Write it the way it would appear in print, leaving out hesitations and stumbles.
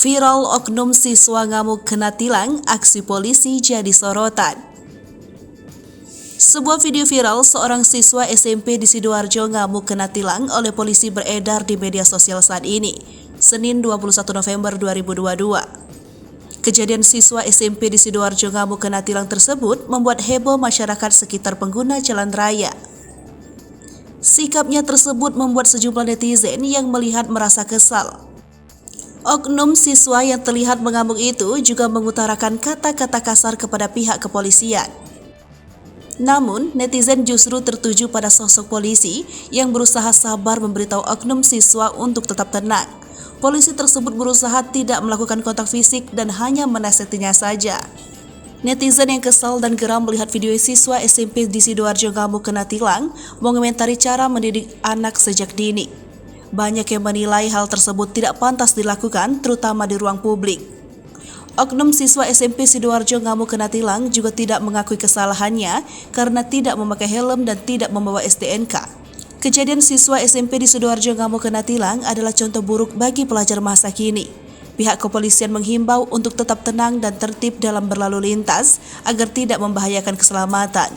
Viral oknum siswa ngamuk kena tilang, aksi polisi jadi sorotan. Sebuah video viral seorang siswa SMP di Sidoarjo ngamuk kena tilang oleh polisi beredar di media sosial saat ini, Senin 21 November 2022. Kejadian siswa SMP di Sidoarjo ngamuk kena tilang tersebut membuat heboh masyarakat sekitar pengguna jalan raya. Sikapnya tersebut membuat sejumlah netizen yang melihat merasa kesal. Oknum siswa yang terlihat mengamuk itu juga mengutarakan kata-kata kasar kepada pihak kepolisian. Namun, netizen justru tertuju pada sosok polisi yang berusaha sabar memberitahu oknum siswa untuk tetap tenang. Polisi tersebut berusaha tidak melakukan kontak fisik dan hanya menasihatinya saja. Netizen yang kesal dan geram melihat video siswa SMP di Sidoarjo ngamuk kena tilang mengomentari cara mendidik anak sejak dini. Banyak yang menilai hal tersebut tidak pantas dilakukan, terutama di ruang publik. Oknum siswa SMP Sidoarjo ngamuk kena tilang juga tidak mengakui kesalahannya karena tidak memakai helm dan tidak membawa STNK. Kejadian siswa SMP di Sidoarjo ngamuk kena tilang adalah contoh buruk bagi pelajar masa kini. Pihak kepolisian menghimbau untuk tetap tenang dan tertib dalam berlalu lintas agar tidak membahayakan keselamatan.